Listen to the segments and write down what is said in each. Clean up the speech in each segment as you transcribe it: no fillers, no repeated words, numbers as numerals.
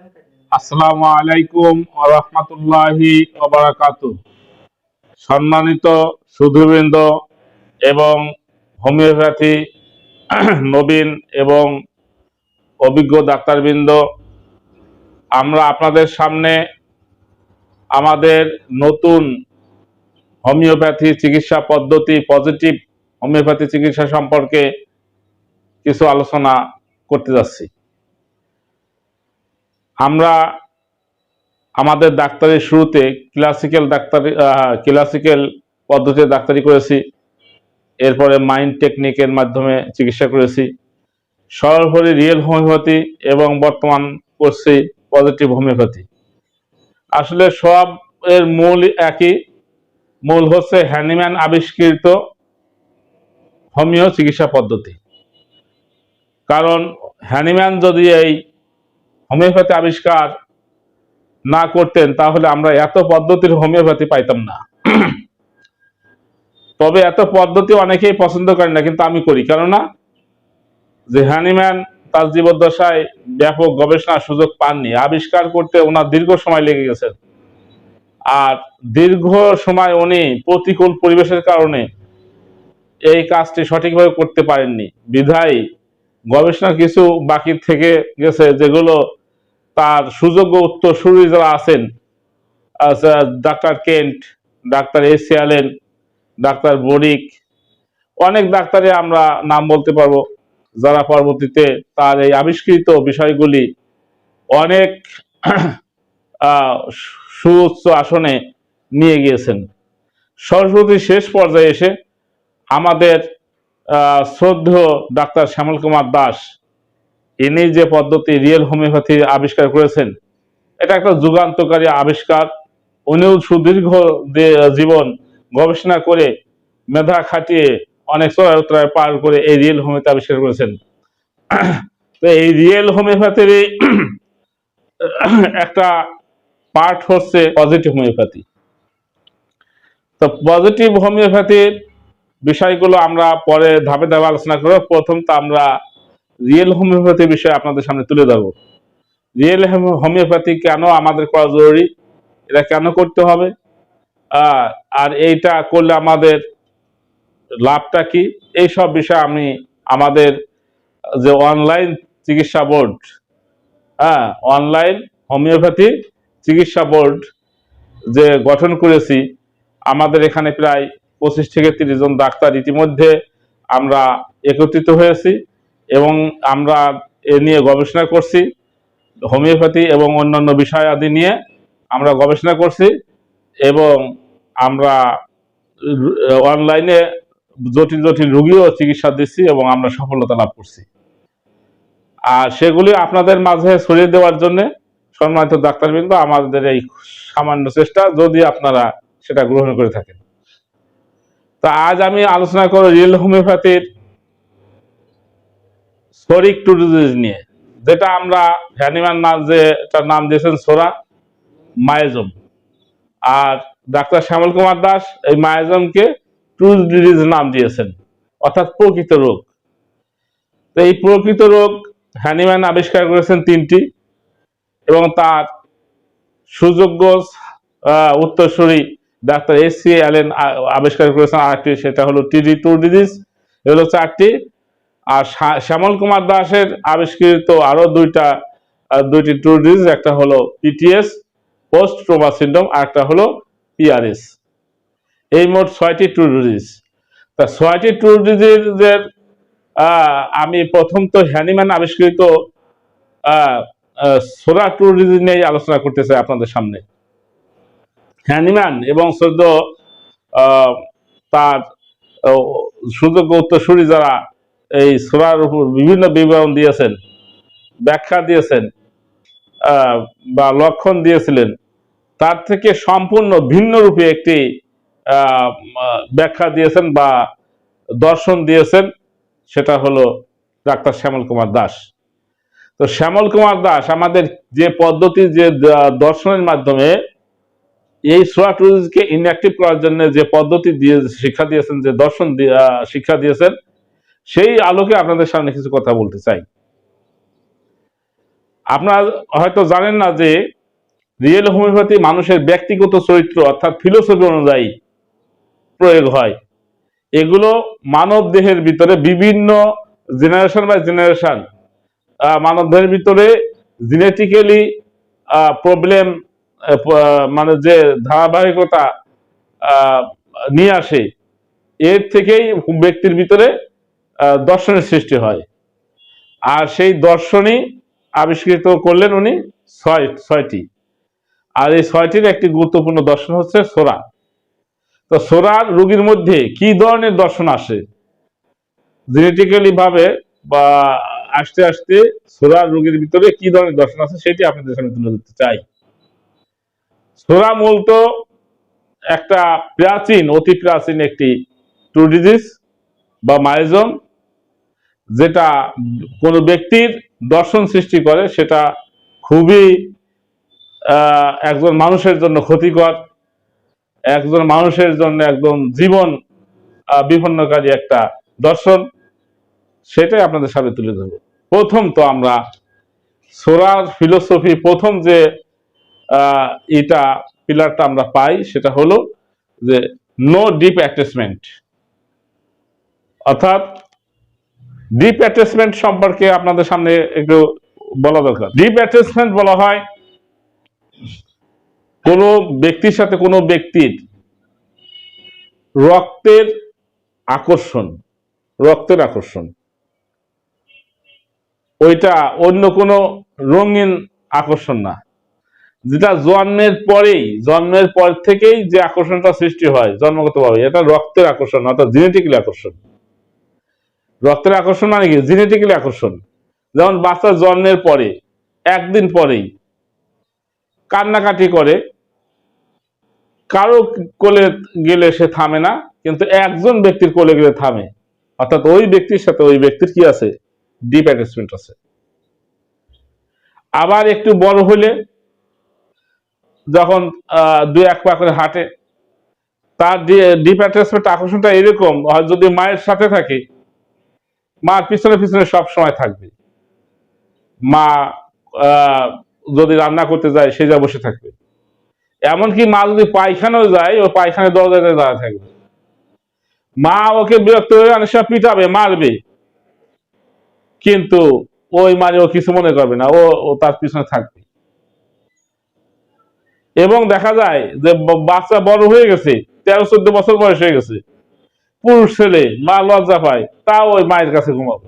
আসসালামু আলাইকুম ওয়া রাহমাতুল্লাহি ওয়া বারাকাতুহু। সম্মানিত সুধীবৃন্দ এবং হোমিওপ্যাথি নবীন এবং অভিজ্ঞ ডাক্তারবৃন্দ, আমরা আপনাদের সামনে আমাদের নতুন হোমিওপ্যাথি চিকিৎসা পদ্ধতি, পজিটিভ হোমিওপ্যাথি চিকিৎসা সম্পর্কে কিছু আলোচনা করতে যাচ্ছি। আমরা আমাদের ডাক্তারির শুরুতে ক্লাসিক্যাল পদ্ধতিতে ডাক্তারি করেছি, এরপরে মাইন্ড টেকনিকের মাধ্যমে চিকিৎসা করেছি, সরাসরি রিয়েল হোমিওপ্যাথি, এবং বর্তমান করছি পজিটিভ হোমিওপ্যাথি। আসলে সব এর মূল একই, মূল হচ্ছে হ্যানিম্যান আবিষ্কৃত হোমিও চিকিৎসা পদ্ধতি। কারণ হ্যানিম্যান যদি এই হোমিওপ্যাথি আবিষ্কার না করতেন তাহলে আমরা এত পদ্ধতির হোমিওপ্যাথি পাইতাম না। তবে এত পদ্ধতি অনেকেই পছন্দ করেন না, কিন্তু আমি করি। কেননা যে হ্যানিম্যান তার জীবদ্দশায় ব্যাপক গবেষণার সুযোগ পাননি, আবিষ্কার করতে ওনার দীর্ঘ সময় লেগে গেছে। আর দীর্ঘ সময় উনি প্রতিকূল পরিবেশের কারণে এই কাজটি সঠিকভাবে করতে পারেননি, বিধায় গবেষণা কিছু বাকি থেকে গেছে, যেগুলো তার সুযোগ্য উত্তরসূরি যারা আছেন, doctor Kent, doctor AC Allen, doctor Boericke, অনেক ডাক্তারে আমরা নাম বলতে পারবো, যারা পরবর্তীতে তার এই আবিষ্কৃত বিষয়গুলি অনেক সুউচ্চ আসনে নিয়ে গিয়েছেন। সরস্বতী শেষ পর্যায়ে এসে আমাদের শ্রদ্ধেয় ডাক্তার শ্যামল কুমার দাস, ইনি যে পদ্ধতি রিয়েল হোমিওপ্যাথি আবিষ্কার করেছেন, এটা একটা যুগান্তকারী আবিষ্কার। উনিও সুদীর্ঘ জীবন গবেষণা করে মেধা খাটিয়ে অনেক চড়াই উতরাই পার করে এই রিয়েল হোমিওপ্যাথি আবিষ্কার করেছেন। তো এই রিয়েল হোমিওপ্যাথির একটা পার্ট হচ্ছে পজিটিভ হোমিওপ্যাথি। তো পজিটিভ হোমিওপ্যাথির বিষয়গুলো আমরা পরে ধাপে ধাপে আলোচনা করব। প্রথম তো আমরা রিয়েল হোমিওপ্যাথি বিষয়ে আপনাদের সামনে তুলে ধরবো। রিয়েল হোমিওপ্যাথি কেন আমাদের করা জরুরি, এটা কেন করতে হবে, আর এইটা করলে আমাদের লাভটা কি, এই সব বিষয়ে আমি আমাদের যে অনলাইন চিকিৎসা বোর্ড, অনলাইন হোমিওপ্যাথি চিকিৎসা বোর্ড যে গঠন করেছি, আমাদের এখানে প্রায় 25 থেকে 30 জন ডাক্তার ইতিমধ্যে আমরা একত্রিত হয়েছি এবং আমরা এ নিয়ে গবেষণা করছি। হোমিওপ্যাথি এবং অন্যান্য বিষয় আদি নিয়ে আমরা গবেষণা করছি এবং আমরা অনলাইনে জটিল জটিল রোগীও চিকিৎসা দিচ্ছি এবং আমরা সফলতা লাভ করছি। আর সেগুলি আপনাদের মাঝে ছড়িয়ে দেওয়ার জন্য সম্মানিত ডাক্তারবৃন্দ, আমাদের এই সামান্য চেষ্টা, যদি আপনারা সেটা গ্রহণ করে থাকেন। তা আজ আমি আলোচনা করব রিয়েল হোমিওপ্যাথির সোরিক টু ডিজিজ নিয়ে, যেটা আমরা হ্যানিম্যান যেটার নাম দিয়েছেন সোরা মায়োজম, আর ডাক্তার শ্যামল কুমার দাস এই মায়োজমকে টু ডিজিজ নাম দিয়েছেন, অর্থাৎ প্রকৃত রোগ। তো এই প্রকৃত রোগ হ্যানিম্যান আবিষ্কার করেছেন 3টি, এবং তার সুযোগ্য উত্তরসূরি ডাক্তার এসি অ্যালেন আবিষ্কার করেছেন আরেকটি, সেটা হলো টিডি টু ডিজিজ। এগুলো 4টি। আর শ্যামল কুমার দাসের আবিষ্কৃত আরো দুইটি টু ডিজিজ, একটা হলো পিটিএস পোস্ট ট্রমা সিন্ড্রোম, আর একটা হলো পিআরএস। এই মোট 6টি টু ডিজিজ। তা 6টি টু ডিজিজের আমি প্রথম তো হ্যানিম্যান আবিষ্কৃত সোরা টু ডিজিজ নিয়ে আলোচনা করতে চাই আপনাদের সামনে। হ্যানিম্যান এবং সদ্য তার সুযোগ্য উত্তরসূরি যারা এই সোরার উপর বিভিন্ন বিবরণ দিয়েছেন, ব্যাখ্যা দিয়েছেন বা লক্ষণ দিয়েছিলেন, তার থেকে সম্পূর্ণ ভিন্ন রূপে একটি ব্যাখ্যা দিয়েছেন বা দর্শন দিয়েছেন, সেটা হলো ডাক্তার শ্যামল কুমার দাস। তো শ্যামল কুমার দাস আমাদের যে পদ্ধতি, যে দর্শনের মাধ্যমে এই সোয়াটুজকে ইনঅ্যাক্টিভ করার জন্য যে পদ্ধতি দিয়ে শিক্ষা দিয়েছেন, যে দর্শন শিক্ষা দিয়েছেন, সেই আলোকে আপনাদের সামনে কিছু কথা বলতে চাই। আপনারা হয়তো জানেন না যে রিয়েল হোমিওপ্যাথি মানুষের ব্যক্তিগত চরিত্র অর্থাৎ ফিলোসফি অনুযায়ী প্রয়োগ হয়। এগুলো মানব দেহের ভিতরে বিভিন্ন জেনারেশন বাই জেনারেশন মানব দেহের ভিতরে জেনেটিক্যালি প্রবলেম মানে যে ধারাবাহিকতা নিয়ে আসে, এর থেকেই ব্যক্তির ভিতরে দর্শনের সৃষ্টি হয়। আর সেই দর্শনই আবিষ্কৃত করলেন উনি ছয়টি। আর এই ছয়টির একটি গুরুত্বপূর্ণ দর্শন হচ্ছে সোরা। তো সোরার রোগীর মধ্যে কি ধরনের দর্শন আসে জেনেটিক্যালি ভাবে বা আস্তে আস্তে সোরার রোগীর ভিতরে কি ধরনের দর্শন আছে সেটি আপনাদের সামনে তুলে ধরতে চাই। সোরা মূলত একটা প্রাচীন, অতি প্রাচীন একটি ট্রু ডিজিজ বা মায়োজম, যেটা কোনো ব্যক্তির দর্শন সৃষ্টি করে। সেটা খুবই একজন মানুষের জন্য ক্ষতিকর, একজন মানুষের জন্য একদম জীবন বিপন্নকারী একটা দর্শন। সেটাই আপনাদের সামনে তুলে ধরবো। প্রথম তো আমরা সোরার ফিলোসফি প্রথম যে এটা পিলারটা আমরা পাই সেটা হলো যে নো ডিপ অ্যাটাচমেন্ট, অর্থাৎ ডিপ অ্যাটাচমেন্ট সম্পর্কে আপনাদের সামনে একটু বলা দরকার। ডিপ অ্যাটাচমেন্ট বলা হয় কোনো ব্যক্তির সাথে কোনো ব্যক্তির রক্তের আকর্ষণ, রক্তের আকর্ষণ, ওইটা অন্য কোনো রঙিন আকর্ষণ না, যেটা জন্মের পর থেকেই যে আকর্ষণটা সৃষ্টি হয় জন্মগতভাবে, এটা রক্তের আকর্ষণ অর্থাৎ জেনেটিক্যালি আকর্ষণ। রক্তের আকর্ষণ মানে কি? জেনেটিক্যালি আকর্ষণ। যেমন বাচ্চা জন্মের পরে একদিন পরেই কান্নাকাটি করে, কারো কোলে গেলে সে থামে না, কিন্তু একজন ব্যক্তির কোলে গেলে থামে, অর্থাৎ ওই ব্যক্তির সাথে ওই ব্যক্তির কি আছে? ডিপ অ্যাটাচমেন্ট আছে। আবার একটু বড় হলে যখন দুই এক পা করে হাঁটে, তার ডিপ অ্যাটাচমেন্ট আকর্ষণটা এরকম, যদি মায়ের সাথে থাকে, মার পিছনে পিছনে সব সময় থাকবে। মা যদি রান্না করতে যায় সে যা বসে থাকবে। এমনকি মা যদি পায়খানাও যায়, ও পায়খানার দরজায় দাঁড়া থাকবে। মা ওকে বিরক্ত হয়ে অনেক সময় পিটাবে, মারবে, কিন্তু ওই মারে ও কিছু মনে করবে না, ও তার পিছনে থাকবে। এবং দেখা যায় যে বাচ্চা বড় হয়ে গেছে, 13-14 বছর বয়স হয়ে গেছে, পুরুষ ছেলে, মা লজ্জা পায়, তাও ওই মায়ের কাছে ঘুমাবে।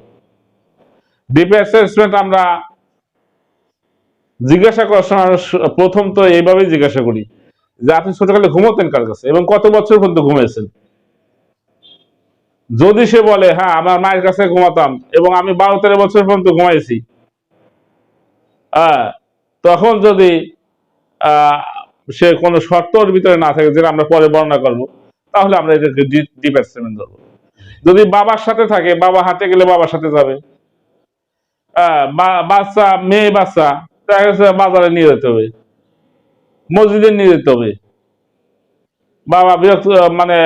ডিপ অ্যাটাচমেন্ট আমরা জিজ্ঞাসা করার সময় প্রথম তো এইভাবেই জিজ্ঞাসা করি যে আপনি ছোটকালে ঘুমোতেন কার কাছে এবং কত বছর পর্যন্ত ঘুমিয়েছেন। যদি সে বলে হ্যাঁ আমার মায়ের কাছে ঘুমাতাম এবং আমি 12-13 বছর পর্যন্ত ঘুমাইছি, তখন যদি সে কোনো শর্তর ভিতরে না থাকে, যেটা আমরা পরে বর্ণনা করবো, তাহলে আমরা এটাকে ডিপ অ্যাটাচমেন্ট ধরবো। যদি বাবার সাথে থাকে, বাবা হাঁটে গেলে বাবার সাথে যাবে। বাচ্চা, মেয়ে বাচ্চা, দেখা গেছে বাজারে নিয়ে যেতে হবে, মসজিদে নিয়ে যেতে হবে। বাবা বিরক্ত, মানে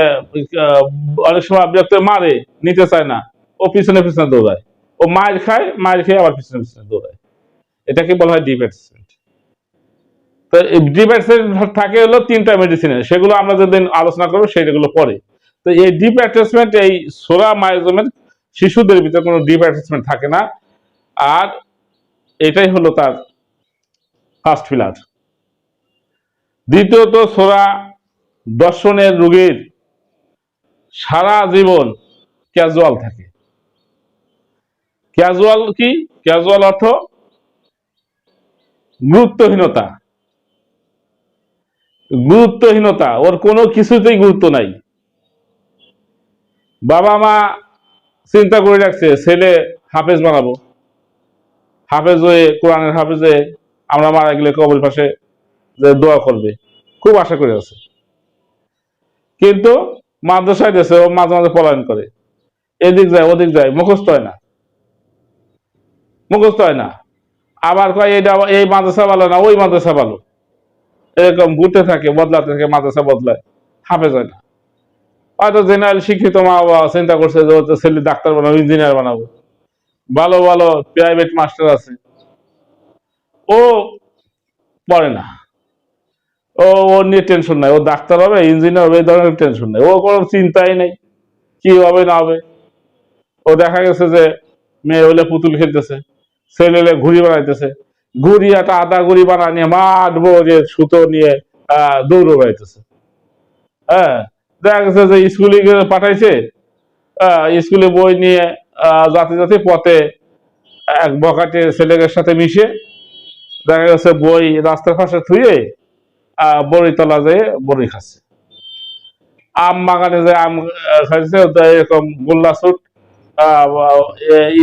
অনেক সময় বিরক্ত মারে, নিতে চায় না, ও পিছনে পিছনে দৌড়ায়, ও মায়ের খায়, মায়ের খেয়ে আবার পিছনে পিছনে দৌড়ায়। এটাকে বলা হয় ডিপ অ্যাটাচমেন্ট। তো ডিপ অ্যাটাচমেন্ট থাকে হলো 3টা মেডিসিনের, সেগুলো আমরা যেদিন আলোচনা করবো সেগুলো পরে। তো এই ডিপ অ্যাটাচমেন্ট, এই সোরা মায়োজমের শিশুদের ভিতরে কোনো ডিপ অ্যাটাচমেন্ট থাকে না। আর এটাই হলো তার ফার্স্ট পিলার। দ্বিতীয়ত, সোরা দর্শনের রোগীর সারা জীবন ক্যাজুয়াল থাকে। ক্যাজুয়াল কি? ক্যাজুয়াল অর্থ গুরুত্বহীনতা। গুরুত্বহীনতা, ওর কোনো কিছুতেই গুরুত্ব নাই। বাবা মা চিন্তা করে রাখছে ছেলে হাফেজ বানাবো, হাফেজ হয়ে, কোরআনের হাফেজ হয়ে আমরা মারা গেলে কবর পাশে যে দোয়া করবে, খুব আশা করে আছে। কিন্তু মাদ্রাসায় দেশে ও মাঝে মাঝে পলায়ন করে, এদিক যায় ওদিক যায়, মুখস্থ হয় না, মুখস্থ হয় না। আবার কয় এটা এই মাদ্রাসা ভালো না, ওই মাদ্রাসা ভালো, এরকম ঘুরতে থাকে, বদলাতে থাকে, মাদ্রাসা বদলায়, হাফেজ হয় না। হয়তো জেনারেল শিক্ষিত মা বাবা চিন্তা করছে যে ছেলে ডাক্তার বানাবো, ইঞ্জিনিয়ার বানাবো, ভালো ভালো প্রাইভেট মাস্টার আছে, ও পড়ে না, ও ও নিয়ে টেনশন নাই, ও ডাক্তার হবে ইঞ্জিনিয়ার হবে এই ধরনের টেনশন নাই, ও কোনো চিন্তাই নেই কি হবে না হবে। ও দেখা গেছে যে মেয়ে হলে পুতুল খেলতেছে, ছেলে হলে ঘুড়ি বানাইতেছে, ঘুড়ি একটা আদা ঘুড়ি বানিয়ে মাঠ ভরে সুতো নিয়ে দৌড় বেড়াইতেছে। হ্যাঁ, দেখা গেছে যে স্কুলে পাঠাইছে, স্কুলে বই নিয়ে যাতে যাতে পথে এক বখাটে ছেলেদের সাথে মিশে দেখা গেছে বই রাস্তার পাশে থুয়ে বড়িতলা যেয়ে বড়ি খাচ্ছে, আম বাগানে যে আম খাইছে, এরকম গোল্লা ছুট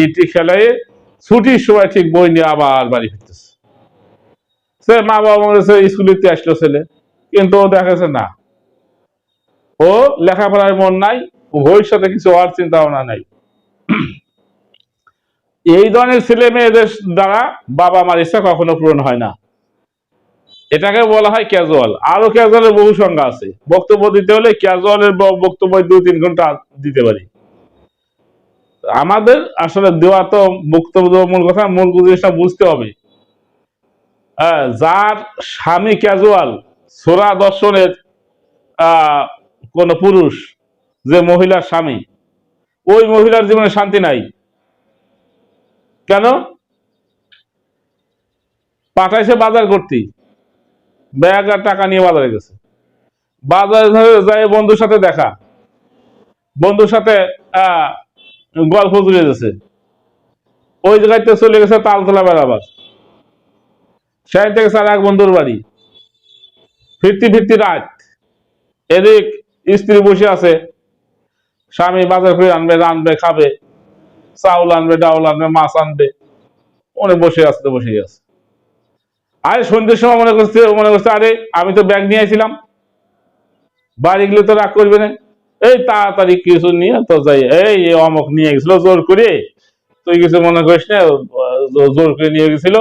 ইটি খেলাই ছুটির সময় ঠিক বই নিয়ে আবার বাড়ি ফিরতেছে। সে মা বাবা বলেছে স্কুলে আসলো ছেলে, কিন্তু ও দেখেছে না, ও লেখাপড়ায় মন নাই, ভবিষ্যতে কিছু হওয়ার চিন্তা ভাবনা নাই। এই ধরনের ছেলে মেয়েদের দ্বারা বাবা মার ইচ্ছা কখনো পূরণ হয় না, এটাকে বলা হয় ক্যাজুয়াল। আরো ক্যাজুয়ালের বহু সংজ্ঞা আছে, বক্তব্য দিতে হলে ক্যাজুয়ালের বক্তব্য 2-3 ঘন্টা দিতে পারি। আমাদের আসলে দেওয়া তো বক্তব্য মূল কথা, মূল জিনিসটা বুঝতে হবে। যার স্বামী ক্যাজুয়াল, সোরা দর্শনের কোন পুরুষ যে মহিলার স্বামী, ওই মহিলার জীবনে শান্তি নাই। কেন? পাঠাইছে বাজার করতে, ব্যাগ আর টাকা নিয়ে বাজারে গেছে, বাজারে যাই বন্ধুর সাথে দেখা, বন্ধুর সাথে গল্প জুড়ে গেছে, ওই জায়গাতে চলে গেছে তালতলা বেড়াবার, সেই থেকে স্যার এক বন্ধুর বাড়ি, ফিরতি ফিরতি রাত, এদিক স্ত্রী বসে আছে, স্বামী বাজার করে আনবে, রানবে, খাবে, চাউল আনবে, ডাউল আনবে, মাছ আনবে, অনেক বসে আসতে বসে আছে। আরে সন্ধ্যের সময় মনে করছে আরে আমি তো ব্যাগ নিয়ে আসছিলাম, বাড়ি গেলে তো রাগ করবে না, এই তাড়াতাড়ি কিছু নিয়ে তো যাই, এই অমুক নিয়ে গেছিল জোর করে, তুই কিছু মনে করিস না, জোর করে নিয়ে গেছিল,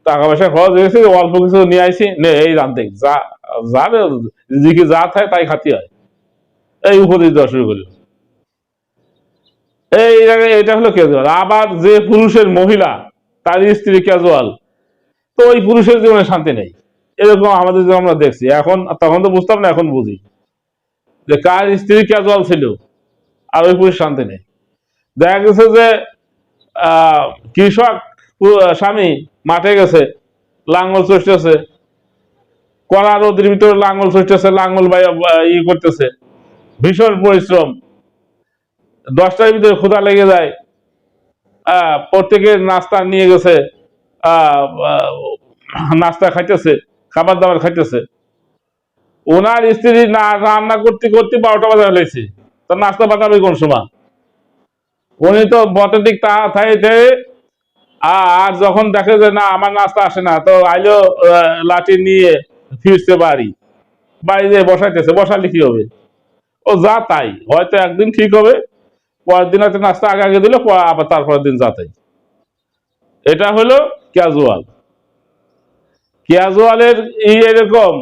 টাকা পয়সা খরচ হয়েছে, অল্প কিছু নিয়ে আসি নে, এই রান্ধে যা যা জিকে যা থাকে তাই খাতি হয়, এই উপদেশ দেওয়া শুরু করলো। এই এটা হলো ক্যাজুয়াল। আবার যে পুরুষের মহিলা তার স্ত্রী ক্যাজুয়াল, তো ওই পুরুষের জীবনে শান্তি নেই। এরকম আমাদের যে আমরা দেখছি, এখন তখন তো বুঝতাম না, এখন বুঝি যে কার স্ত্রী ক্যাজুয়াল ছিল আর ওই পুরুষ শান্তি নেই। দেখা গেছে যে কৃষক স্বামী মাঠে গেছে, লাঙ্গল চষতেছে, কড়া রোদের ভিতরে লাঙ্গল চষতেছে, লাঙ্গল ই করতেছে, ভীষণ পরিশ্রম, 10টার ভিতরে ক্ষুধা লেগে যায়, প্রত্যেকের নাস্তা নিয়ে গেছে, নাস্তা খাইতেছে, খাবার দাবার খাইতেছে, ওনার স্ত্রী না রান্না করতে করতে 12টা বাজে ফেলেছে, তার নাস্তা পাকাবে কোন সময়? উনি তো বটে দিক থাকে, আর যখন দেখে যে না আমার নাস্তা আসে না, তো আইলো লাঠি নিয়ে ফিরছে বাড়ি, বাড়ি দিয়ে বসাইতেছে, বসালে কি হবে? ও যা তাই, হয়তো একদিন ঠিক হবে, পরের দিন হয়তো নাস্তা আগে আগে দিল, আবার তারপরের দিন যা তাই। এটা হলো ক্যাজুয়াল। ক্যাজুয়ালের এরকম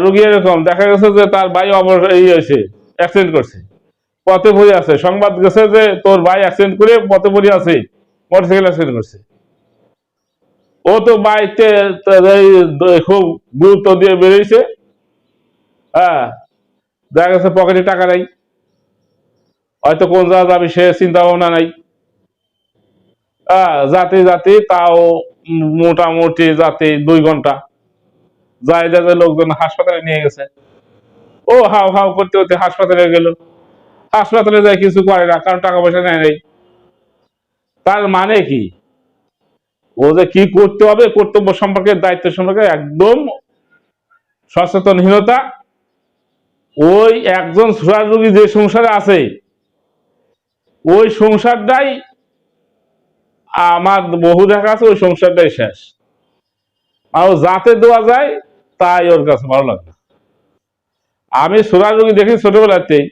রুগী এরকম দেখা গেছে যে তার ভাই হয়েছে, অ্যাক্সিডেন্ট করছে, পথে পড়ে আছে, সংবাদ গেছে যে তোর ভাই অ্যাক্সিডেন্ট করে পথে পড়ে আছে, মোটরসাইকেল অ্যাক্সিডেন্ট করছে। ও তো বাইতে খুব গুরুত্ব দিয়ে বেরিয়েছে, হ্যাঁ, দেখা গেছে পকেটে টাকা নাই, হয়তো কোন জায়গা যাবি সে চিন্তা ভাবনা নাই, যাতে যাতে তাও মোটামুটি যাতে 2 ঘন্টা যাই যাতে লোকজন হাসপাতালে নিয়ে গেছে, ও হাও হাও করতে করতে হাসপাতালে গেল, হাসপাতালে যায় কিছু করে না, কারণ টাকা পয়সা নেয় নাই। তার মানে কি? ও যে কি করতে হবে, কর্তব্য সম্পর্কে, দায়িত্ব সম্পর্কে একদম সচেতনহীনতা। ওই একজন সুরার রোগী যে সংসারে আছে, ওই সংসারটাই আমার বহু দেখা আছে, ওই সংসারটাই শেষ, আর যাতে দেওয়া যায় তাই ওর কাছে ভালো লাগে। আমি সুরার রোগী দেখি ছোটবেলাতেই,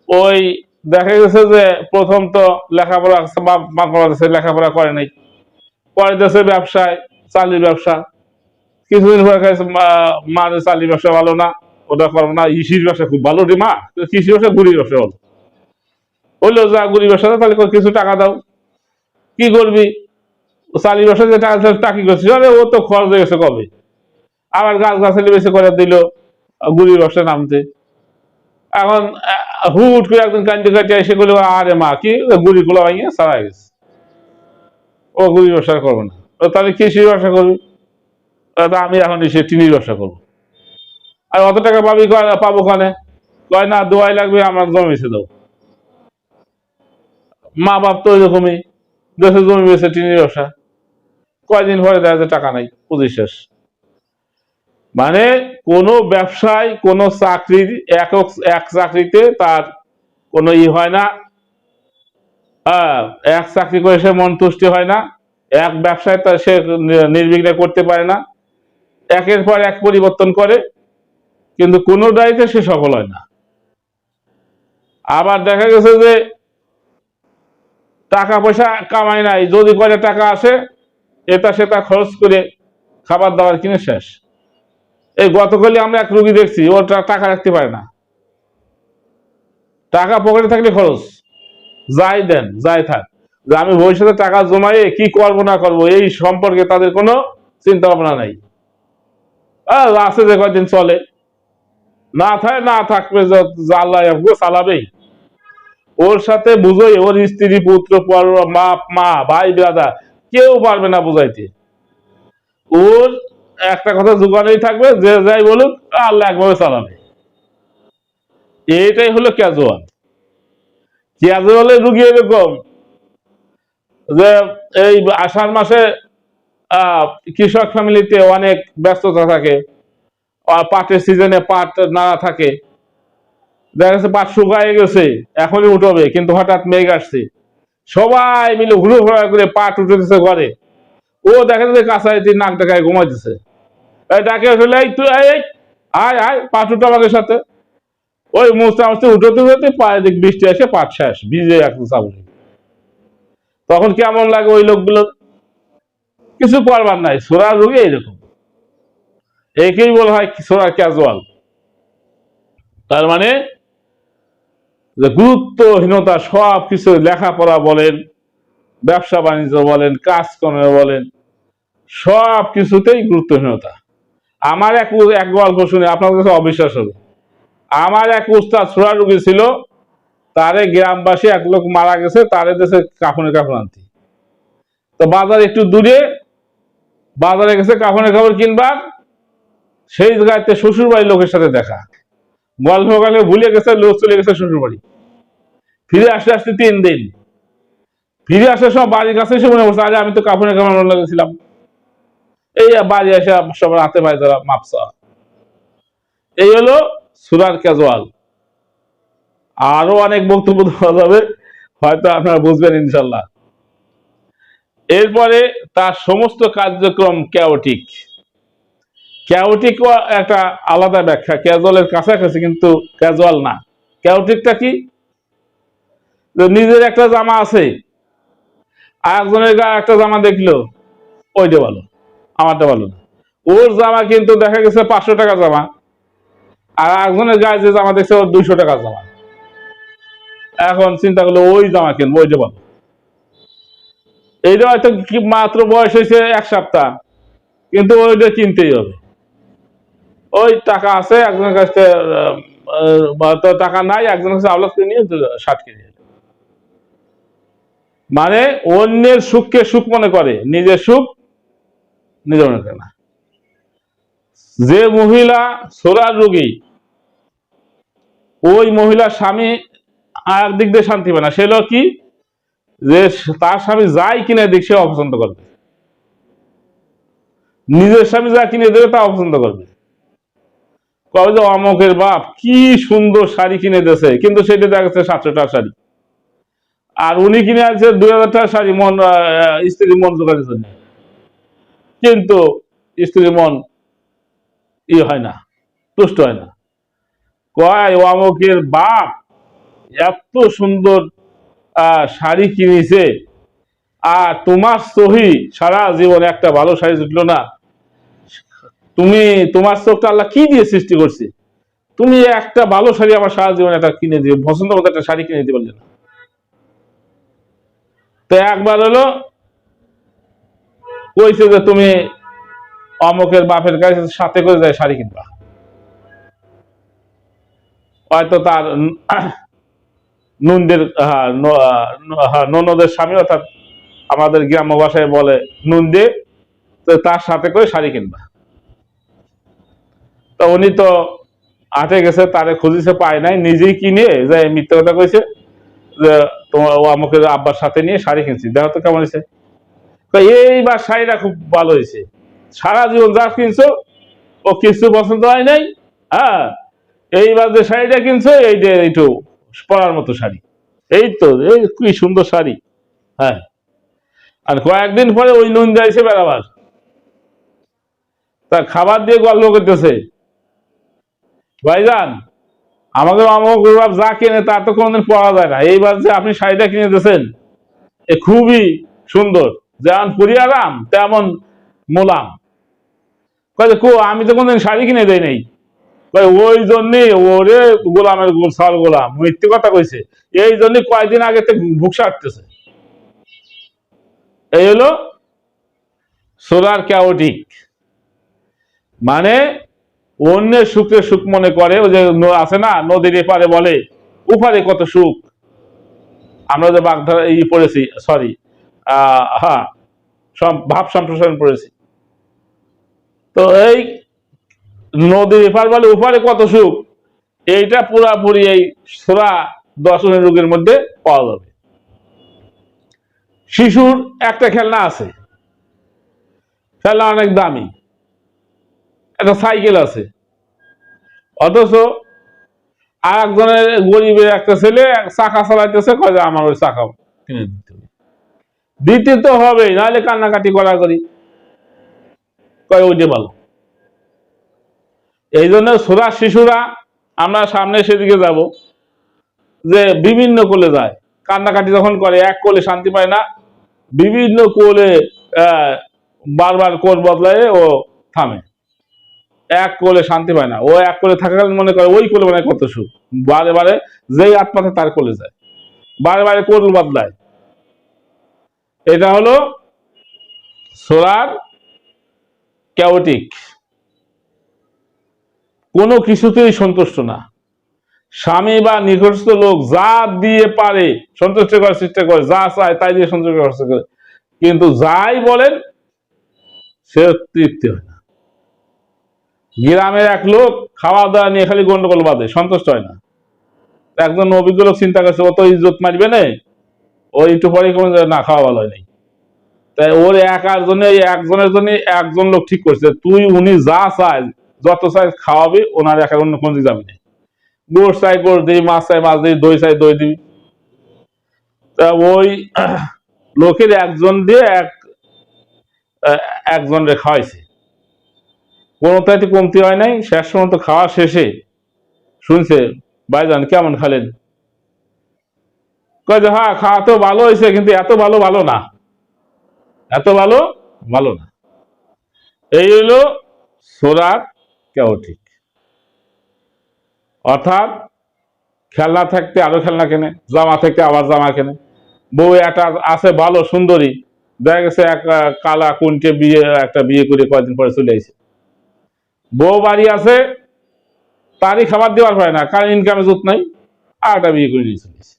ওই দেখা গেছে যে প্রথম তো লেখাপড়া লেখাপড়া করে নাই, পরে দেশে ব্যবসায়, চালির ব্যবসা, কিছুদিন পরে মা চালির ব্যবসা ভালো না, ওটা করবো না, ইসির ব্যবসা খুব ভালো রে মা, কৃষি ব্যবসা গুড়ির ব্যবসা ভালো, বললো যা গুড়ি ব্যবসা, তাহলে কিছু টাকা দাও, কি করবি? 40 বছর যে টাকা টাকি করছে, আরে ও তো খরচ হয়ে গেছে কবে। আবার গাছ গাছালি বেশি করে দিল গুড়ির ব্যবসা নামতে। এখন হুট করে একদিন কান্দি কাটে এসে বললো, আরে মা কি গুড়ি গুলো ভাঙিয়ে সারা গেছে, ও গুড়ির ব্যবসা করবো না। তাহলে কৃষির ব্যবসা করবি? আমি এখন এসে টিনির ব্যবসা করবো। আর অত টাকা পাবি, পাবো কানে? কয় না, দোয়াই লাগবে, আমার জমিছে দাও। মা বাপ তো ওইরকমই, দেশে জমি বেছে টিনির ব্যবসা। কয়দিন পরে দেখা যায় টাকা নাই, পুঁজি শেষ। মানে কোন ব্যবসায়, কোন চাকরির এক চাকরিতে তার কোনো হয় না। এক চাকরি করে সে মন তুষ্টি হয় না, এক ব্যবসায় তার সে নির্বিঘ্নে করতে পারে না, একের পর এক পরিবর্তন করে, কিন্তু কোনো দায়িত্বে সে সফল হয় না। আবার দেখা গেছে যে টাকা পয়সা কামায় নাই, যদি কয়টা টাকা আসে এটা সেটা খরচ করে খাবার দাবার কিনে শেষ। এই গতকালই আমরা এক রুগী দেখছি, ওর টাকা রাখতে পারে না, টাকা পকেটে থাকলে খরচ, যাই দেন যাই থাক, যে আমি ভবিষ্যতে টাকা জমাইয়ে কি করব না করব এই সম্পর্কে তাদের কোনো চিন্তা ভাবনা নাই। আছে যে কয়দিন চলে, না থাকে না থাকবে, আল্লাহ চালাবেই। ওর সাথে বুঝোই, ওর স্ত্রী পুত্র বাপ মা ভাই ব্রাদার কেউ পারবে না বুঝাইতে। ওর একটা কথা জোগানেই থাকবে, যে যাই বলুক আল্লাহ একভাবে চালাবে। এইটাই হলো ক্যাজুয়াল। ক্যাজুয়ালের রুগী এরকম যে এই আষাঢ় মাসে কৃষক ফ্যামিলিতে অনেক ব্যস্ততা থাকে, পাটের সিজনে পাট না থাকে, দেখা যাচ্ছে পাট শুকায় গেছে, এখনই উঠবে, কিন্তু হঠাৎ মেঘ আসছে, সবাই মিলে ঘুরে ঘোরা করে পাট উঠে দিচ্ছে ঘরে। ও দেখা যাচ্ছে কাছাইতে নাক ডাকায় ঘুমাইতেছে, ডাকে আসলে এই তুই আয় আয় পাট উঠো আমাদের সাথে। ওই মুস্তে মুস্তে উঠতে উঠতে পায়ে দিক বৃষ্টি এসে পাট শেষ, ভিজে একদম চাবুলি। তখন কেমন লাগে ওই লোকগুলো? কিছু করবার নাই, সোরার রোগী এইরকম, একেই বলা হয় সোরার ক্যাজুয়াল। তার মানে যে গুরুত্বহীনতা, সব কিছু, লেখাপড়া বলেন, ব্যবসা বাণিজ্য বলেন, কাজকর্ম বলেন, সব কিছুতেই গুরুত্বহীনতা। আমার এক গল্প শুনে আপনার কাছে অবিশ্বাস হবে। আমার এক উস্তাদ সোরা রুগী ছিল, তারে গ্রামবাসী এক লোক মারা গেছে, তারে দেশে কাফনের কাপড় আনতে। তো বাজার একটু দূরে, বাজারে গেছে কাফনের কাপড় কিনবার, সেই জায়গাতে শ্বশুর বাড়ির লোকের সাথে দেখা, গল্প গল্পে ভুলে গেছে, লোক চলে গেছে শ্বশুর বাড়ি। ফিরে আসতে আসতে 3 দিন, ফিরে আসার সময় বাড়ির কাছে এসে মনে করছে, আরে আমি তো কাফনের কাপড় আনতে গেছিলাম। এই বাড়ি এসে সবার হাতে পায়ে ধরা মাপসা। এই হলো সুরার ক্যাজুয়াল। আরো অনেক বক্তব্য দেওয়া যাবে, হয়তো আপনারা বুঝবেন ইনশাল্লাহ। এরপরে তার সমস্ত কার্যক্রম ক্যাওটিক। ক্যাওটিক একটা আলাদা ব্যাখ্যা, ক্যাজুয়ালের কাছাকাছি কিন্তু ক্যাজুয়াল না। ক্যাওটিকটা কি? নিজের একটা জামা আছে, আর একজনের গায়ে একটা জামা দেখলো, ওইটা ভালো, আমারটা ভালো না। ওর জামা কিন্তু দেখা গেছে 500 টাকা জামা, আর একজনের গায়ে যে জামা দেখছে ওর 200 টাকা জামা। এখন চিন্তা করলো ওই জামা কিনবো, ওইটা ভালো। এইটা হয়তো মাত্র বয়স হয়েছে 1 সপ্তাহ, কিন্তু ওইটা কিনতেই হবে। ওই টাকা আছে একজনের কাছে, টাকা নাই একজনের কাছে, আওলাদ কিনে নিয়ে 60 কিনে। মানে অন্যের সুখকে সুখ মনে করে, নিজের সুখ নিজে মনে করে না। যে মহিলা সোরার রোগী, ওই মহিলার স্বামী আর দিক দিয়ে শান্তি পায় না। সে হলো কি, যে তার স্বামী যাই কিনে দিক সে অপছন্দ করবে, নিজের স্বামী যা কিনে দেবে তা অপছন্দ করবে। কবে যে অমকের বাপ কি সুন্দর শাড়ি কিনে দিয়েছে, কিন্তু সেটা দেখা যাচ্ছে 700 টাকার শাড়ি, আর উনি কিনে আছে 2000 টাকার শাড়ি মন স্ত্রীর মন জোগাড়ের জন্য, কিন্তু স্ত্রীর মন হয় না, তুষ্ট হয় না। কয় অমকের বাপ এত সুন্দর শাড়ি কিনেছে, আর তোমার সহি সারা জীবন একটা ভালো শাড়ি জুটলো না। তুমি, তোমার চোখটা আল্লাহ কি দিয়ে সৃষ্টি করছে, তুমি একটা ভালো শাড়ি আমার সারা জীবন একটা কিনে দিও, পছন্দ মতো একটা শাড়ি কিনে দিতে পারলে না। তো একবার হলো কইছে যে তুমি অমুকের বাপের কাছে সাথে করে যায় শাড়ি কিনবা, হয়তো তার নুনদের ননদের স্বামী অর্থাৎ আমাদের গ্রাম্য ভাষায় বলে নুন দিয়ে, তো তার সাথে করে শাড়ি কিনবা। তো উনি তো আটে গেছে, তারে খুঁজিছে পায় নাই, নিজেই কিনে যে মিথ্যা কথা কইছে যে তোমার ও আমাকে আব্বার সাথে নিয়ে শাড়ি কিনছি, দেখো তো কেমন হয়েছে। এইবার শাড়িটা খুব ভালো হয়েছে, সারা জীবন যা কিনছো ও কিছু পছন্দ হয় নাই। হ্যাঁ, এইবার যে শাড়িটা কিনছো এইটা একটু পরার মতো শাড়ি, এই তো এই কি সুন্দর শাড়ি। হ্যাঁ, আর কয়েকদিন পরে ওই নুন যাইছে বেড়াবার, তা খাবার দিয়ে গল্প করতেছে, ভাইজান আমাদের অমুক বাপ যা কেনে তা তো কোনোদিন পরা যায় না, এইবার যে আপনি শাড়িটা কিনে দিয়েছেন এ খুবই সুন্দর, যেমন পুরিয়ারাম তেমন মোলাম। কয়ে কো আমি তো কোনদিন শাড়ি কিনে দেই নাই। ওই জন্যে ওরে গোলামের সাল গোলাম মিথ্যে কথা কইছে, এই জন্য কয়েকদিন আগে বুক সারতেছে। এই হলো সোলার ক্যাওটিক, মানে অন্যের সুখে সুখ মনে করে। ওই যে আছে না নদীর এপারে বলে উপারে কত সুখ, আমরা যে বাগধারা পড়েছি, সরি হ্যাঁ ভাব সম্প্রসারণ পড়েছি। তো এই নদীর এপার বলে উপারে কত সুখ, এইটা পুরাপুরি এই সূরা দর্শনের রোগের মধ্যে পাওয়া যাবে। শিশুর একটা খেলনা আছে, খেলনা অনেক দামি, একটা সাইকেল আছে, অথচ আর একজনের গরিবের একটা ছেলে চাকা চালাইতেছে, কয় যে আমার ওই চাকা কিনে দিতে হবে, দিতে তো হবেই, নাহলে কান্নাকাটি করা করি, কয় ওইটা ভালো। এই জন্য সূরা শিশুরা, আমরা সামনে সেদিকে যাব, যে বিভিন্ন কোলে যায়, কান্নাকাটি যখন করে এক কোলে শান্তি পায় না, বিভিন্ন কোলে বারবার কোল বদলায় ও থামে, এক কোলে শান্তি পায় না। ও এক কোলে থাকাকালীন মনে করে ওই কোলে মানে কত সুখ, বারে বারে যেই আত্মাতে তার কোলে যায়, বারে বারে কোল বদলায়। এটা হলো সোলার ক্যাওটিক, কোনো কিছুতেই সন্তুষ্ট না। স্বামী বা নিকটস্থ লোক যা দিয়ে পারে সন্তুষ্ট করার চেষ্টা করে, যা চায় তাই দিয়ে সন্তুষ্ট করার চেষ্টা করে, কিন্তু যাই বলেন সে তৃপ্তি হয় না। গ্রামের এক লোক খাওয়া দাওয়া নিয়ে খালি গন্ডগোল বাঁধে, সন্তুষ্ট হয় না। একজন অভিজ্ঞ লোক চিন্তা করছে ও তো ইজ্জত মারবে না, ও একটু পরে না খাওয়া ভালো হয় নাই, তাই ওর একার জন্য একজনের জন্য একজন লোক ঠিক করছে, তুই উনি যা চায় যত চাই খাওয়াবি, ওনার একার অন্য কোন দিকে যাবি না, গোড় চাই গোড় দিবি, মাছ চাই মাছ দিবি, দই চাই দই দিবি। তা ওই লোকের একজন দিয়ে একজনরে খাওয়াইছে, কোনোটাতে কমতি হয় নাই। শেষ পর্যন্ত খাওয়া শেষে শুনছে, ভাইজান কেমন খালেন? কয় যে হ্যাঁ খাওয়া তো ভালো হয়েছে, কিন্তু এত ভালো ভালো না, এত ভালো ভালো না। এই হলো সোলার ক্যাওটিক, অর্থাৎ খেলনা থাকতে আরো খেলনা কেনে, জামা থাকতে আবার জামা কেনে। বউ একটা আছে ভালো সুন্দরী, দেখা গেছে এক কালা কুন্টে বিয়ে একটা বিয়ে করে কয়েকদিন পরে চলে আসে, বউ বাড়ি আছে, তারই খাবার দেওয়ার পারে না, কারণ ইনকামে জোট নাই, আর একটা বিয়ে করে নিয়ে চলে আসে।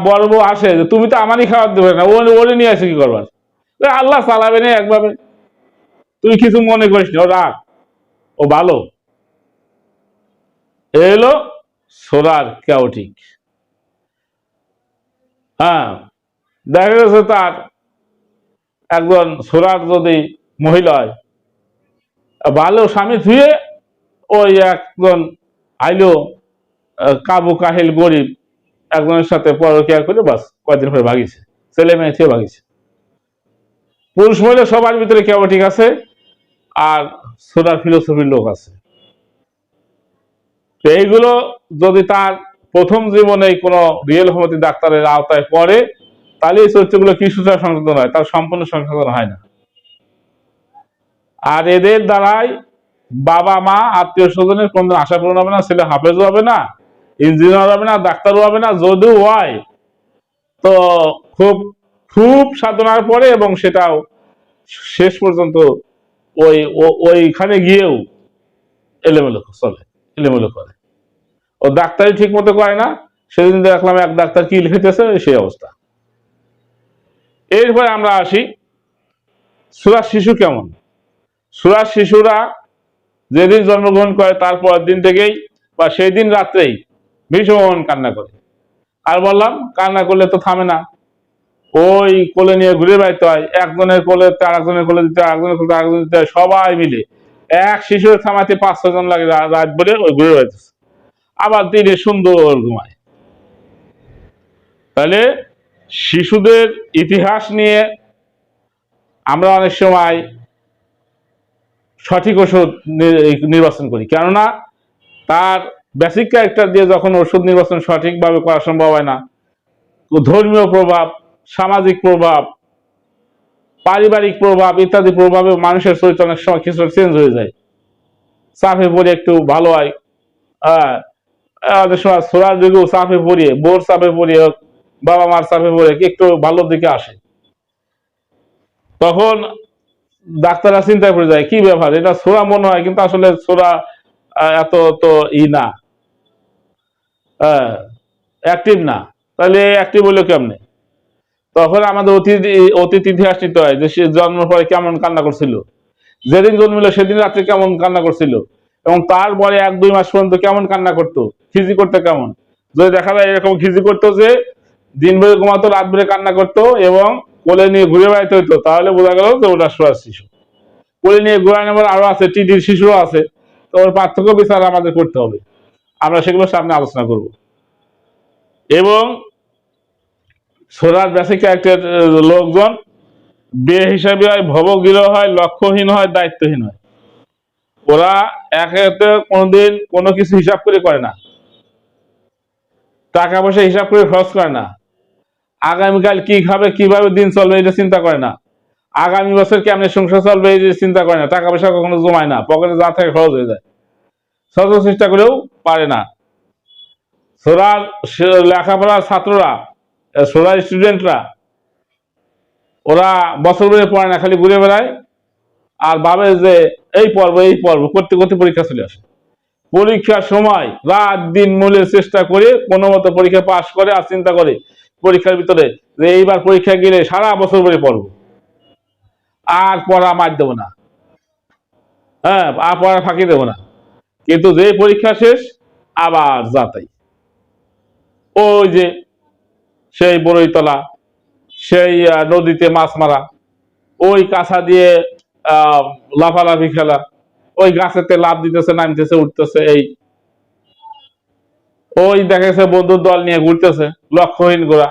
বড় বউ আসে যে তুমি তো আমারই খাবার দেবে না, ওরে নিয়ে আসে কি করবার, আল্লাহ চালাবে না একভাবে, তুই কিছু মনে করিস না, ও রাখ, ও ভালো। এলো সোলার ক্যাওটিক। হ্যাঁ, দেখা গেছে তার একজন সোলার যদি মহিলা হয়, ভালো স্বামী ধুয়ে ওই একজন আইলো কাবু কাহিল গরিব একজনের সাথে পরকিয়া করে বাস কয়েকদিন পরে ভাগিছে, ছেলে মেয়ে থেকে ভাগিছে। পুরুষ মহিলা সবার ভিতরে ক্যাওটিক আছে, আর সোলার ফিলোসফির লোক আছে। তো এইগুলো যদি তার প্রথম জীবনে কোনো রিয়েল হোমিওপ্যাথি ডাক্তারের আওতায় পড়ে, তাহলে এই চরিত্রগুলো কিছুটা সংশোধন হয়, তার সম্পূর্ণ সংশোধন হয় না। আর এদের দ্বারাই বাবা মা আত্মীয় স্বজনের কোন আশা পূরণ হবে না, ছেলে হাফেজও হবে না, ইঞ্জিনিয়ার হবে না, ডাক্তারও হবে না, যদিও হয় তো খুব খুব সাধনার পরে, এবং সেটাও শেষ পর্যন্ত ওইখানে গিয়েও এলোমেলো চলে, এলোমেলো করে। ও ডাক্তারি ঠিক মতো করে না। সেদিন দেখলাম এক ডাক্তার কি লিখেছে, সেই অবস্থা। এরপরে আমরা আসি সূরা শিশু কেমন। সূরা শিশুরা যেদিন জন্মগ্রহণ করে তারপর দিন থেকেই বা সেই দিন রাত্রেই ভীষণ কান্না করে। আর বললাম কান্না করলে তো থামে না, ওই কোলে নিয়ে ঘুরে বেড়াইতে হয়, একজনের কোলে আরেকজনের কোলে দিতে হয়, একজনের কোলে আরেকজন দিতে হয়, সবাই মিলে এক শিশুর থামাতে 5-6 জন লাগে রাত বলে ওই ঘুরে বেড়াইতেছে, আবার দিনে সুন্দর ঘুমায়। তাহলে শিশুদের ইতিহাস নিয়ে আমরা অনেক সময় সঠিক ওষুধ নির্বাচন করি, কেননা তার বেসিক ক্যারেক্টার দিয়ে যখন ওষুধ নির্বাচন সঠিকভাবে করা সম্ভব হয় না, ধর্মীয় প্রভাব, সামাজিক প্রভাব, পারিবারিক প্রভাব ইত্যাদি প্রভাবে মানুষের চরিত্র অনেক সময় কিছু চেঞ্জ হয়ে যায়। চাপে পড়ে একটু ভালো হয়, অনেক সময় ছোড়ার দিকেও চাপে পড়িয়ে, বোর চাপে পড়িয়ে হোক, বাবা মার চাপে পড়ে একটু ভালোর দিকে আসে, তখন ডাক্তাররা চিন্তায় পড়ে যায় কি ব্যাপার, এটা ছোড়া মনে হয় কিন্তু আসলে ছোড়া এত তো না, অ্যাক্টিভ না। তাহলে অ্যাক্টিভ হলো কেমনে? তখন আমাদের অতীত ইতিহাস নিতে হয়, যে সে জন্মের পরে কেমন কান্না করছিল, যেদিন জন্মিল সেদিন রাত্রে কেমন কান্না করছিল, এবং তারপরে 1-2 মাস পর্যন্ত কেমন কান্না করতো, খিজি করতে কেমন। যদি দেখা যায় এরকম খিজি করতো যে দিন ভরে ঘুমাতো, রাত ভরে কান্না করতো এবং কোলে নিয়ে ঘুরে বেড়াইতে হইতো, তাহলে বোঝা গেল যে ওটা শোয়ার শিশু। কোলে নিয়ে ঘুরায় নেবার আরো আছে, টিডির শিশুও আছে, তো ওর পার্থক্য বিচার আমাদের করতে হবে। আমরা সেগুলো সামনে আলোচনা করব। এবং সোরার বেসিক ক্যারেক্টার লোকজন বিয়ে হিসাবে হয় ভবগৃহ হয়, লক্ষ্যহীন হয়, দায়িত্বহীন হয়। ওরা একে কোনোদিন কোনো কিছু হিসাব করে না, টাকা পয়সা হিসাব করে খরচ করে না, আগামীকাল কি খাবে কিভাবে দিন চলবে এটা চিন্তা করে না, আগামী বছর কেমনে সংসার চলবে এই চিন্তা করে না, টাকা পয়সা কখনো জমায় না, পকেটে যা থাকে খরচ হয়ে যায়, শত চেষ্টা করেও পারে না। সোরার লেখাপড়ার ছাত্ররা, সোরার স্টুডেন্টরা, ওরা বছর ধরে পড়ে না, খালি ঘুরে বেড়ায় আর ভাবে যে এই পর্ব করতে করতে পরীক্ষা চলে আসে। পরীক্ষার সময় রাত দিন মূলে চেষ্টা করে কোনো মতো পরীক্ষা পাশ করে, আর চিন্তা করে পরীক্ষার ভিতরে যে এইবার পরীক্ষা গেলে সারা বছর ধরে পড়ব, আর পড়া মার দেবো না, আর পড়া ফাঁকি দেবো না। কিন্তু যে পরীক্ষা শেষ আবার যাতাই, ওই যে সেই বড়ইতলা, সেই নদীতে মাছ মারা, ওই কাঁচা দিয়ে লাফালাফি খেলা, ওই গাছেতে লাভ দিতেছে, নামতেছে, উঠতেছে, এই ওই দেখেছে বন্ধুর দল নিয়ে ঘুরতেছে, লক্ষ্যহীন ঘোরা।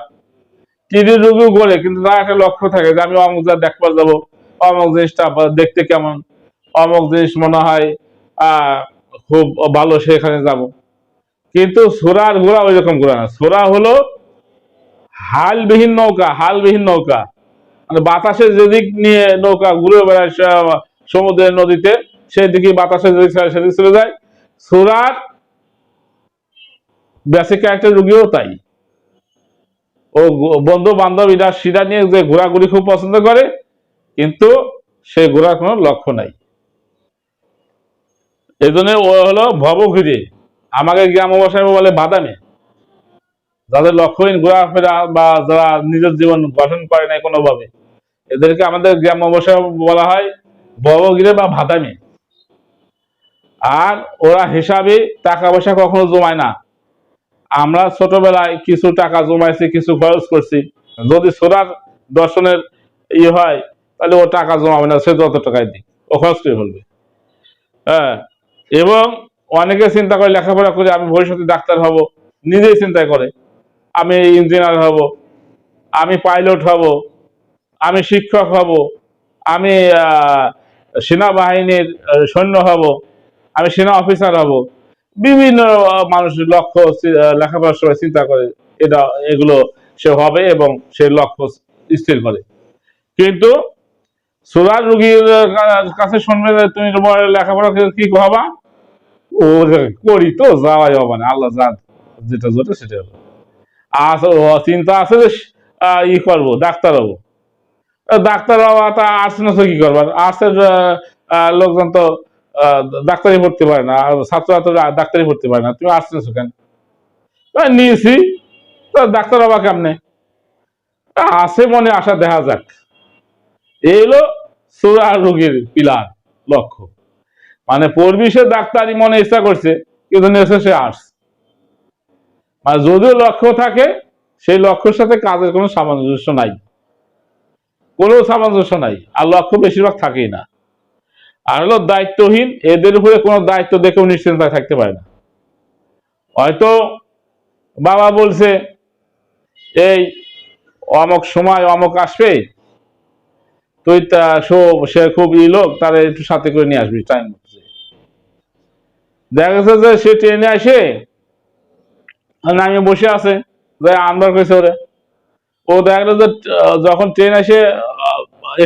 টিভির রুগীও ঘোরে, কিন্তু তার একটা লক্ষ্য থাকে যে আমি অমুক যা দেখবার যাবো, অমুক জিনিসটা দেখতে কেমন, অমুক জিনিস মনে হয় খুব ভালো, সেখানে যাব। কিন্তু সোরার ঘোরা ওই রকম ঘোরা না। সোরা হলো হালবিহীন নৌকা, হালবিহীন নৌকা, মানে বাতাসে যেদিক নিয়ে নৌকা ঘুরে বেড়ায় সমুদ্রের নদীতে, সেদিকে বাতাসে যেদিক সেদিক চলে যায়। সোরার বেসিক ক্যারেক্টার রুগীও তাই, ও বন্ধু বান্ধব ইডা সিডা নিয়ে যে ঘোরাঘুরি খুব পছন্দ করে, কিন্তু সে ঘোরার কোনো লক্ষ্য নাই। এই জন্য ও হলো ভবঘুরে, আমাকে গ্রাম ভাষায় বলে বাদামে। যাদের লক্ষ্যহীন ঘোরাফেরা বা যারা নিজের জীবন গঠন করে নাই কোনোভাবে, এদেরকে আমাদের গ্রাম্য ভাষায় বলা হয় ভবঘুরে বা ভাদামে। আর ওরা হিসাবে টাকা পয়সা কখনো জমায় না। আমরা ছোটবেলায় কিছু টাকা জমাইছি, কিছু খরচ করছি, যদি সোরার দর্শনের হয় তাহলে ও টাকা জমাবে না, সে যত টাকায় দিক ও খরচ করে ফেলবে। এবং অনেকে চিন্তা করে লেখাপড়া করে আমি ভবিষ্যতে ডাক্তার হব, নিজেই চিন্তা করে আমি ইঞ্জিনিয়ার হব, আমি পাইলট হব, আমি শিক্ষক হব, আমি সেনাবাহিনীর সৈন্য হব, আমি সেনা অফিসার হব। বিভিন্ন মানুষের লক্ষ্য লেখাপড়ার সময় চিন্তা করে এগুলো সে হবে এবং সে লক্ষ্য স্থির করে। কিন্তু সুগার রুগীর কাছে শুনবে যে তুমি তোমার লেখাপড়া কি হবা, ও করি তো যাওয়াই হবে না, আল্লাহ যা যেটা জোটে সেটা হবে। আর চিন্তা আছে যে ই করবো, ডাক্তার হবো। ডাক্তার হওয়াটা আর্টস না, কি করবার? আর্টসের লোকজন তো ডাক্তারি পড়তে পারে না, ছাত্ররা তো ডাক্তারি পড়তে পারে না, তুমি আর্টস নিয়েছো কেন? নিয়েছি, তো ডাক্তার হবা কেমনে? আছে মনে আশা, দেখা যাক। এই হলো সূরা রোগীর পিলার, লক্ষ্য। মানে পড়বি সে ডাক্তারি মনে ইচ্ছা করছে, কিন্তু নিয়েছে সে আর্টস। মানে যদিও লক্ষ্য থাকে, সেই লক্ষ্যের সাথে কাজের কোনো সামঞ্জস্য নাই, কোনো সামঞ্জস্য নাই, আর লক্ষ্য বেশিরভাগ থাকেই না। আর হলো দায়িত্বহীন, এদের উপরে কোনো দায়িত্ব দেখেও নিশ্চিন্তায় থাকতে পারে না। হয়তো বাবা বলছে এই অমক সময় অমক আসবে, তুই সে খুব লোক, তারা একটু সাথে করে নিয়ে আসবি টাইম। দেখা গেছে যে সে ট্রেনে আসে নামিয়ে বসে আছে, আন্দার করেছে ওরে। ও দেখা গেল যে যখন ট্রেন এসে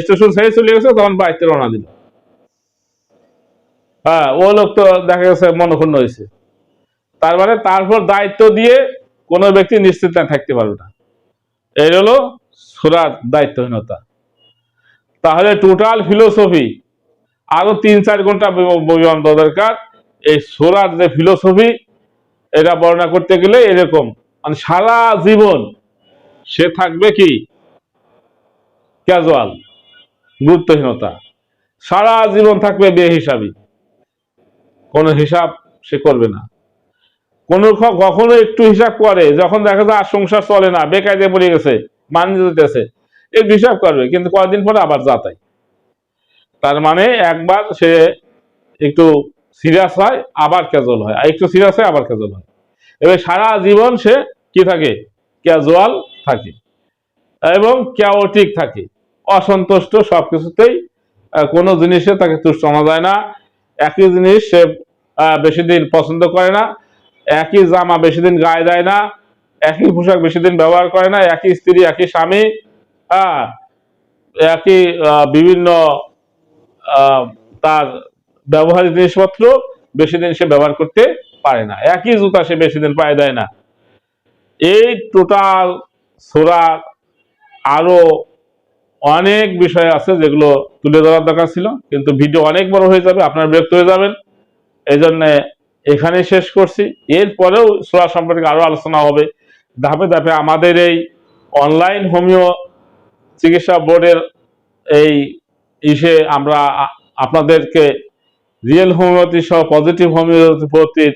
স্টেশন ছেড়ে চলে গেছে, তখন বাড়িতে রওনা দিল। হ্যাঁ, ও লোক তো দেখা গেছে মনক্ষুণ্ণ হয়েছে। তার মানে তারপর দায়িত্ব দিয়ে কোনো ব্যক্তি নিশ্চিত থাকতে পারবে না। এই হলো সূরার দায়িত্বহীনতা। তাহলে টোটাল ফিলোসফি আরো 3-4 ঘন্টা বিবরণ দরকার। এই সূরার যে ফিলোসফি, এটা বর্ণনা করতে গেলে এরকম, মানে সারা জীবন সে থাকবে কি ক্যাজুয়াল, গুরুত্বহীনতা। সারা জীবন থাকবে বেহিসাবি, কোনো হিসাব সে করবে না। কখনো একটু হিসাব করে, যখন দেখা যায় আর সংসার চলে না, বেকায়দে পড়ে গেছে, মানি যেতেছে, এই হিসাব করবে, কিন্তু কয়েকদিন পরে আবার যাতাই। তার মানে একবার সে একটু সিরিয়াস হয়, আবার ক্যাজুয়াল হয়, আর একটু সিরিয়াস হয়, আবার ক্যাজুয়াল হয়। এবার সারা জীবন সে কি থাকে? ক্যাজুয়াল থাকে এবং ক্যাওটিক থাকে, অসন্তুষ্ট সবকিছুতেই। কোনো জিনিসে তাকে তুষ্ট আনা যায় না। একই জিনিস সে বেশি দিন পছন্দ করে না, একই জামা বেশি দিন গায়ে দেয় না, একই পোশাক বেশি দিন ব্যবহার করে না, একই স্ত্রী, একই স্বামী, একই বিভিন্ন তার ব্যবহারিক জিনিসপত্র বেশি দিন সে ব্যবহার করতে পারে না, একই জুতা সে বেশি দিন পায়ে দেয় না। এই টোটাল সূরার আরো অনেক বিষয় আছে যেগুলো তুলে ধরার দরকার ছিল, কিন্তু ভিডিও অনেক বড় হয়ে যাবে, আপনারা বিরক্ত হয়ে যাবেন। এই জন্য এখানে শেষ করছি। এরপরেও সূরা সম্পর্কে আরো আলোচনা হবে ধাপে ধাপে। আমাদের এই অনলাইন হোমিও চিকিৎসা বোর্ডের এই ইসে আমরা আপনাদেরকে রিয়েল হোমিওপ্যাথি সহ পজিটিভ হোমিওপ্যাথির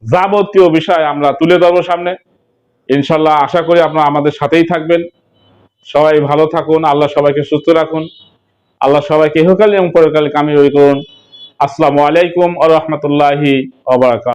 যাবতীয় বিষয় আমরা তুলে ধরবো সামনে, ইনশাল্লাহ। আশা করি আপনারা আমাদের সাথেই থাকবেন। সবাই ভালো থাকুন, আল্লাহ সবাইকে সুস্থ রাখুন, আল্লাহ সবাইকে ইহকালে এবং পরকালে কামিয়াবি করুন। আসসালামু আলাইকুম ওয়া রাহমাতুল্লাহি ওয়া বারাকাতুহু।